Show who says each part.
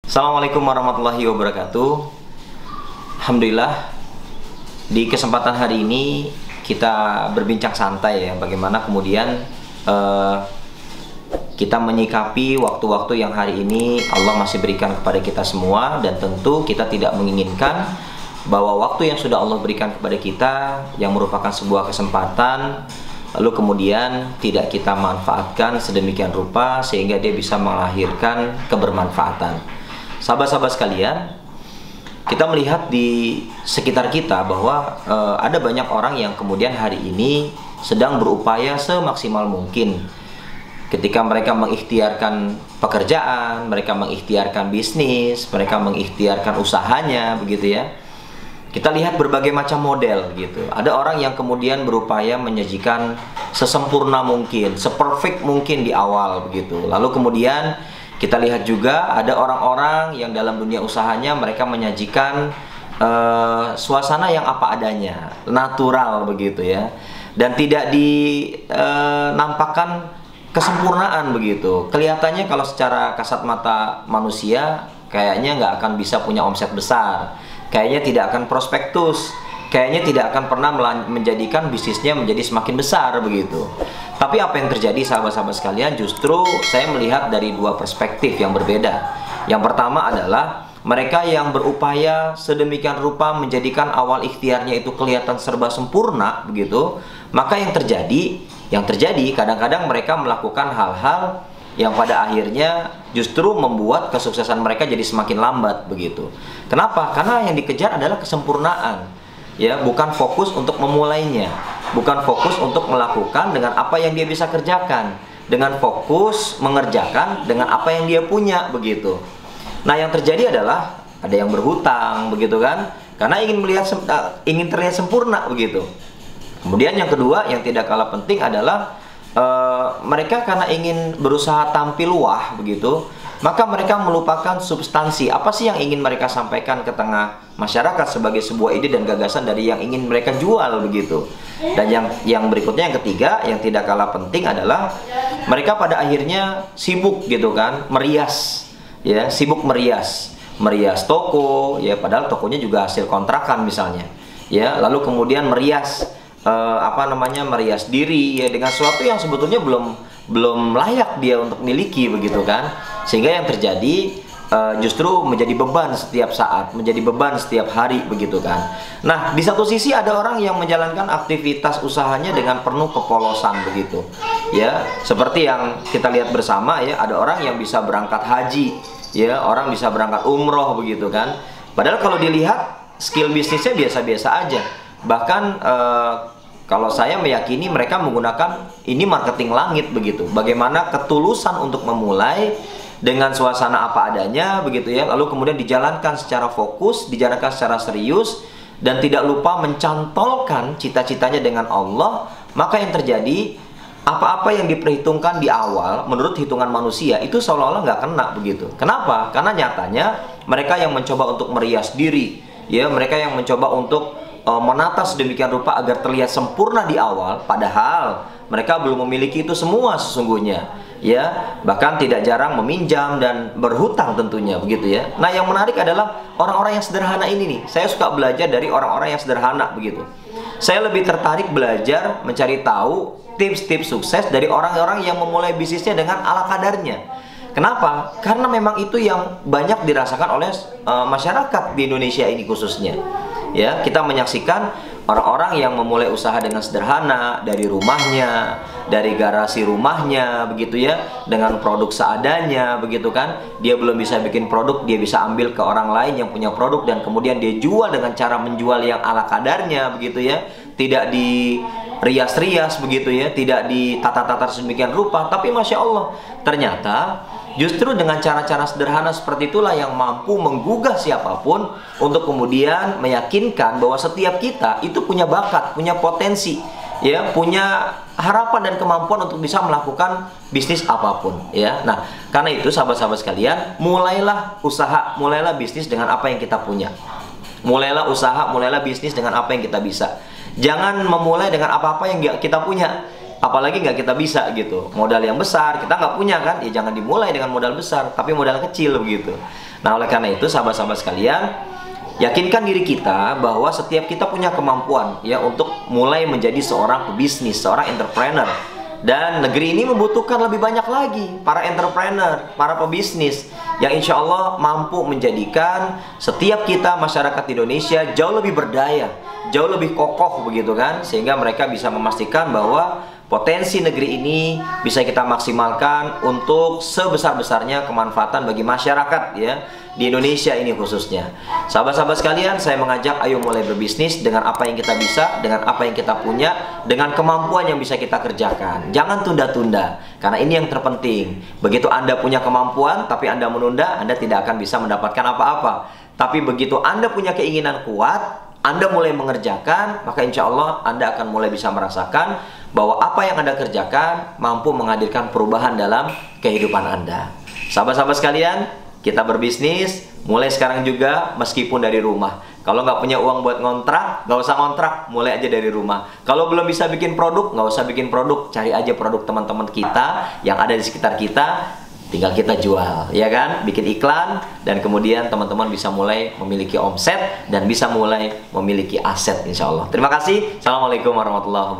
Speaker 1: Assalamualaikum warahmatullahi wabarakatuh. Alhamdulillah, di kesempatan hari ini kita berbincang santai ya, bagaimana kemudian kita menyikapi waktu-waktu yang hari ini Allah masih berikan kepada kita semua. Dan tentu kita tidak menginginkan bahwa waktu yang sudah Allah berikan kepada kita, yang merupakan sebuah kesempatan, lalu kemudian tidak kita manfaatkan sedemikian rupa sehingga dia bisa melahirkan kebermanfaatan. Sahabat-sahabat sekalian, kita melihat di sekitar kita bahwa ada banyak orang yang kemudian hari ini sedang berupaya semaksimal mungkin. Ketika mereka mengikhtiarkan pekerjaan, mereka mengikhtiarkan bisnis, mereka mengikhtiarkan usahanya, begitu ya. Kita lihat berbagai macam model gitu. Ada orang yang kemudian berupaya menyajikan sesempurna mungkin, seperfect mungkin di awal begitu. Lalu kemudian kita lihat juga ada orang-orang yang dalam dunia usahanya mereka menyajikan suasana yang apa adanya, natural begitu ya, dan tidak dinampakkan kesempurnaan begitu. Kelihatannya kalau secara kasat mata manusia kayaknya nggak akan bisa punya omset besar, kayaknya tidak akan prospektus, kayaknya tidak akan pernah menjadikan bisnisnya menjadi semakin besar begitu. Tapi apa yang terjadi sahabat-sahabat sekalian, justru saya melihat dari dua perspektif yang berbeda. Yang pertama adalah mereka yang berupaya sedemikian rupa menjadikan awal ikhtiarnya itu kelihatan serba sempurna begitu. Maka yang terjadi kadang-kadang mereka melakukan hal-hal yang pada akhirnya justru membuat kesuksesan mereka jadi semakin lambat begitu. Kenapa? Karena yang dikejar adalah kesempurnaan. Ya, bukan fokus untuk memulainya, bukan fokus untuk melakukan dengan apa yang dia bisa kerjakan, dengan fokus mengerjakan dengan apa yang dia punya begitu. Nah, yang terjadi adalah ada yang berhutang begitu kan, karena ingin terlihat sempurna begitu. Kemudian yang kedua yang tidak kalah penting adalah mereka karena ingin berusaha tampil wah begitu, maka mereka melupakan substansi. Apa sih yang ingin mereka sampaikan ke tengah masyarakat sebagai sebuah ide dan gagasan dari yang ingin mereka jual begitu. Dan yang berikutnya, yang ketiga, yang tidak kalah penting adalah mereka pada akhirnya sibuk gitu kan, merias ya, sibuk merias toko ya, padahal tokonya juga hasil kontrakan misalnya ya. Lalu kemudian merias merias diri ya dengan sesuatu yang sebetulnya belum layak dia untuk miliki begitu kan. Sehingga yang terjadi justru menjadi beban setiap saat, menjadi beban setiap hari begitu kan. Nah, di satu sisi ada orang yang menjalankan aktivitas usahanya dengan penuh kepolosan begitu. Ya, seperti yang kita lihat bersama ya, ada orang yang bisa berangkat haji, ya, orang bisa berangkat umroh begitu kan. Padahal kalau dilihat skill bisnisnya biasa-biasa aja. Bahkan kalau saya meyakini mereka menggunakan ini marketing langit begitu. Bagaimana ketulusan untuk memulai dengan suasana apa adanya begitu ya. Lalu kemudian dijalankan secara fokus, dijalankan secara serius, dan tidak lupa mencantolkan cita-citanya dengan Allah. Maka yang terjadi, apa-apa yang diperhitungkan di awal menurut hitungan manusia itu seolah-olah nggak kena begitu. Kenapa? Karena nyatanya mereka yang mencoba untuk merias diri, ya, mereka yang mencoba untuk menata sedemikian rupa agar terlihat sempurna di awal, padahal mereka belum memiliki itu semua sesungguhnya ya. Bahkan tidak jarang meminjam dan berhutang tentunya begitu ya. Nah, yang menarik adalah orang-orang yang sederhana ini nih. Saya suka belajar dari orang-orang yang sederhana begitu. Saya lebih tertarik belajar mencari tahu tips-tips sukses dari orang-orang yang memulai bisnisnya dengan ala kadarnya. Kenapa? Karena memang itu yang banyak dirasakan oleh masyarakat di Indonesia ini khususnya. Ya, kita menyaksikan orang-orang yang memulai usaha dengan sederhana dari rumahnya, dari garasi rumahnya begitu ya, dengan produk seadanya begitu kan. Dia belum bisa bikin produk, dia bisa ambil ke orang lain yang punya produk dan kemudian dia jual dengan cara menjual yang ala kadarnya begitu ya. Tidak dirias-rias begitu ya, tidak ditata-tata sedemikian rupa, tapi Masya Allah, ternyata justru dengan cara-cara sederhana seperti itulah yang mampu menggugah siapapun untuk kemudian meyakinkan bahwa setiap kita itu punya bakat, punya potensi, ya, punya harapan dan kemampuan untuk bisa melakukan bisnis apapun, ya. Nah, karena itu sahabat-sahabat sekalian, mulailah usaha, mulailah bisnis dengan apa yang kita punya. Mulailah usaha, mulailah bisnis dengan apa yang kita bisa. Jangan memulai dengan apa-apa yang kita punya. apalagi nggak kita bisa gitu. Modal yang besar kita nggak punya kan, ya jangan dimulai dengan modal besar, tapi modal kecil begitu. Nah, oleh karena itu sahabat-sahabat sekalian, yakinkan diri kita bahwa setiap kita punya kemampuan ya untuk mulai menjadi seorang pebisnis, seorang entrepreneur. Dan negeri ini membutuhkan lebih banyak lagi para entrepreneur, para pebisnis yang insya Allah mampu menjadikan setiap kita masyarakat Indonesia jauh lebih berdaya, jauh lebih kokoh begitu kan, sehingga mereka bisa memastikan bahwa potensi negeri ini bisa kita maksimalkan untuk sebesar-besarnya kemanfaatan bagi masyarakat ya di Indonesia ini khususnya. Sahabat-sahabat sekalian, saya mengajak ayo mulai berbisnis dengan apa yang kita bisa, dengan apa yang kita punya, dengan kemampuan yang bisa kita kerjakan. Jangan tunda-tunda, karena ini yang terpenting. Begitu Anda punya kemampuan tapi Anda menunda, Anda tidak akan bisa mendapatkan apa-apa. Tapi begitu Anda punya keinginan kuat, Anda mulai mengerjakan, maka insya Allah Anda akan mulai bisa merasakan bahwa apa yang Anda kerjakan mampu menghadirkan perubahan dalam kehidupan Anda. Sahabat-sahabat sekalian, kita berbisnis mulai sekarang juga meskipun dari rumah. Kalau nggak punya uang buat ngontrak, nggak usah ngontrak, mulai aja dari rumah. Kalau belum bisa bikin produk, nggak usah bikin produk, cari aja produk teman-teman kita yang ada di sekitar kita, tinggal kita jual, ya kan? Bikin iklan, dan kemudian teman-teman bisa mulai memiliki omset dan bisa mulai memiliki aset insya Allah. Terima kasih. Assalamualaikum warahmatullahi wabarakatuh.